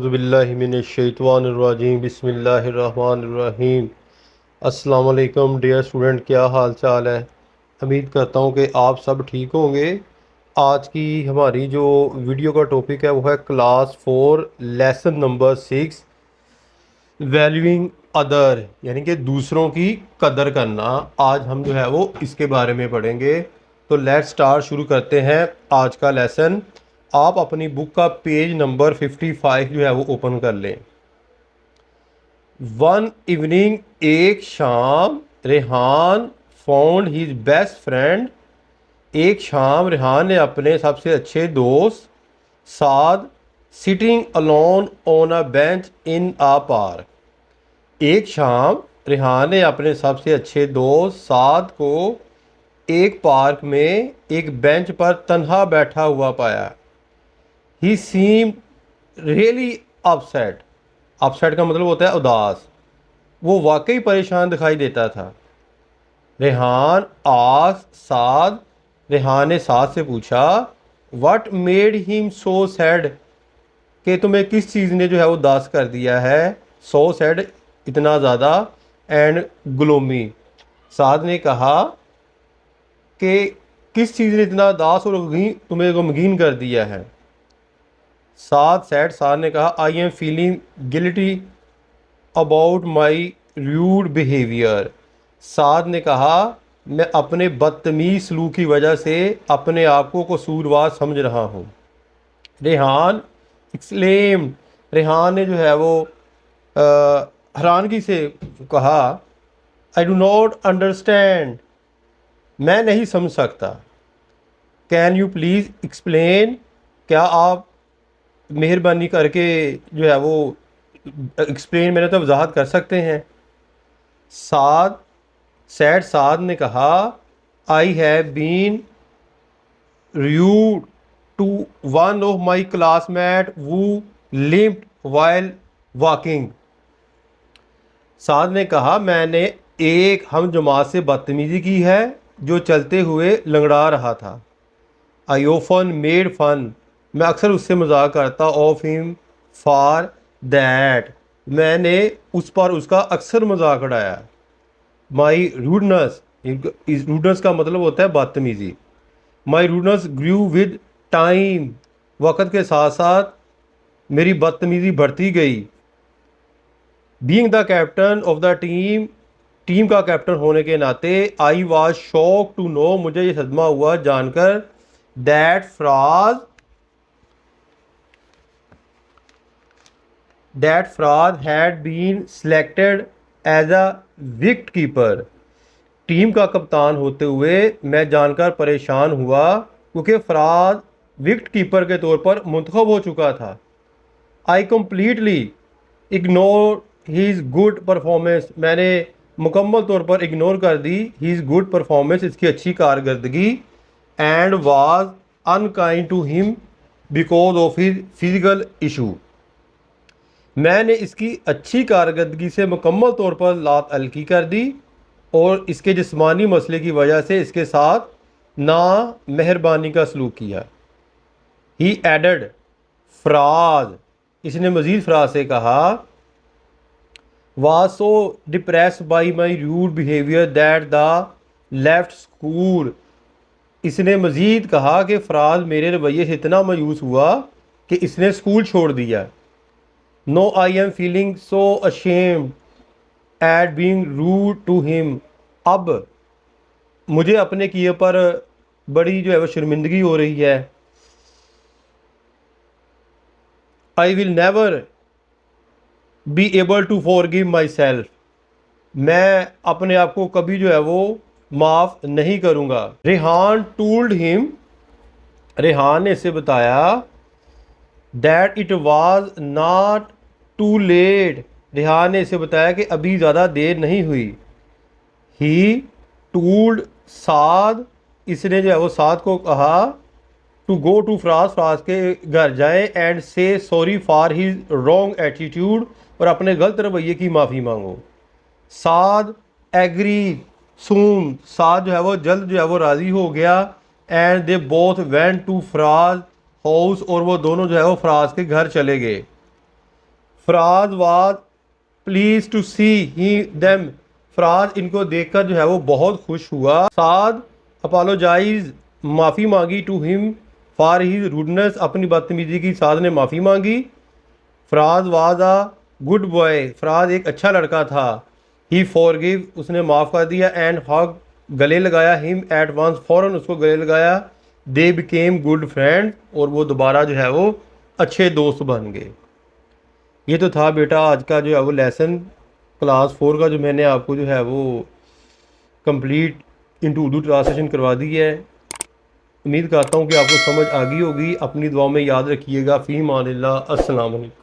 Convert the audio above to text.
औज़ुबिल्लाहिमिनश्शैतानिर्रजीम बिस्मिल्लाहिर्रहमानिर्रहीम। अस्सलाम वालेकुम डियर स्टूडेंट, क्या हाल चाल है। उम्मीद करता हूँ कि आप सब ठीक होंगे। आज की हमारी जो वीडियो का टॉपिक है वो है class 4 lesson number 6 valuing other, यानी कि दूसरों की कदर करना। आज हम जो है वो इसके बारे में पढ़ेंगे। तो लेट्स स्टार्ट, शुरू करते हैं आज का लेसन। आप अपनी बुक का पेज नंबर 55 जो है वो ओपन कर लें। वन इवनिंग, एक शाम, Rehan found his best friend. एक शाम रेहान ने अपने सबसे अच्छे दोस्त Saad sitting alone on a bench in a park. एक शाम रेहान ने अपने सबसे अच्छे दोस्त साद को एक पार्क में एक बेंच पर तन्हा बैठा हुआ पाया। ही सीम रियली अपसेट। अपसेट का मतलब होता है उदास। वो वाकई परेशान दिखाई देता था। रेहान आस साद। रेहान ने साद से पूछा, what made him so sad, कि तुम्हें किस चीज़ ने जो है वो उदास कर दिया है। सो सैड, इतना ज़्यादा, एंड ग्लोमी। साद ने कहा कि किस चीज़ ने इतना उदास और तुम्हें गमगीन कर दिया है। साद ने कहा, I am feeling guilty about my rude behaviour. Saad ने कहा, मैं अपने बदतमीज सलूक की वजह से अपने आप को कसूरवार समझ रहा हूँ। रेहान एक्सलेम। रेहान ने जो है वो हैरानगी से कहा, आई डू नॉट अंडरस्टैंड, मैं नहीं समझ सकता। कैन यू प्लीज़ एक्सप्लेन, क्या आप मेहरबानी करके जो है वो एक्सप्लेन, मैंने तो वजाहत कर सकते हैं। साद ने कहा, I have been rude to one of my classmate who limped while walking. Saad ने कहा, मैंने एक हम जमात से बदतमीजी की है जो चलते हुए लंगड़ा रहा था। आई ऑफन मेड फन, मैं अक्सर उससे मजाक करता। ऑफ हिम फॉर दैट, मैंने उस पर उसका अक्सर मजाक उड़ाया। माई रूडनेस, इस रूडनेस का मतलब होता है बदतमीजी। My rudeness grew with time, वक़्त के साथ साथ मेरी बदतमीजी बढ़ती गई। Being the captain of the team, team का कैप्टन होने के नाते, I was shock to know, मुझे ये सदमा हुआ जानकर, that Faraz had been selected as a wicket keeper. Team का कप्तान होते हुए मैं जानकर परेशान हुआ क्योंकि फराज विकेट कीपर के तौर पर मुंतखब हो चुका था। I completely ignore his good performance, मैंने मुकम्मल तौर पर इग्नोर कर दी हीज़ गुड परफॉर्मेंस, इसकी अच्छी कारकर्दगी। And was unkind to him because of his physical issue, मैंने इसकी अच्छी कारकर्दगी से मुकम्मल तौर पर लात अलकी कर दी और इसके जिस्मानी मसले की वजह से इसके साथ ना मेहरबानी का सलूक किया। ही एडेड, फराज, इसने मज़ीद फराज से कहा, was so depress by my rude behaviour that the left school. इसने मज़ीद कहा कि फराज मेरे रवैये से इतना मायूस हुआ कि इसने स्कूल छोड़ दिया। No I am feeling so ashamed at being rude to him, अब मुझे अपने किए पर बड़ी जो है वो शर्मिंदगी हो रही है। I will never be able to forgive myself, मैं अपने आप को कभी जो है वो माफ़ नहीं करूँगा। रेहान टूल्ड हिम, रेहान ने इसे बताया, that it was not too late, Rehan ने इसे बताया कि अभी ज़्यादा देर नहीं हुई। ही टूल्ड साद, इसने जो है वो साद को कहा, to go to Faraz, Faraz के घर जाए, and say sorry for his wrong attitude, और अपने गलत रवैये की माफ़ी मांगो। साद एग्री सून, साद जो है वो जल्द जो है वो राज़ी हो गया। And they both went to Faraz house, और वो दोनों जो है वो फराज के घर चले गए। Faraz was please to see ही देम, फराज इनको देखकर जो है वो बहुत खुश हुआ। साद अपोलोजाइज माफ़ी मांगी to him for his rudeness, अपनी बदतमीजी की साद ने माफ़ी मांगी। Faraz was a good boy, Faraz एक अच्छा लड़का था। ही फॉरगिव, उसने माफ़ कर दिया। एंड हग, गले लगाया। हिम एट वंस, फ़ौरन उसको गले लगाया। दे बिकेम गुड फ्रेंड, और वो दोबारा जो है वो अच्छे दोस्त बन गए। ये तो था बेटा आज का जो है वो लेसन क्लास 4 का, जो मैंने आपको जो है वो कंप्लीट इनटू उर्दू ट्रांसलेशन करवा दी है। उम्मीद करता हूँ कि आपको समझ आ गई होगी। अपनी दुआ में याद रखिएगा। फ़ी मानिल्लाह, अस्सलाम वालेकुम।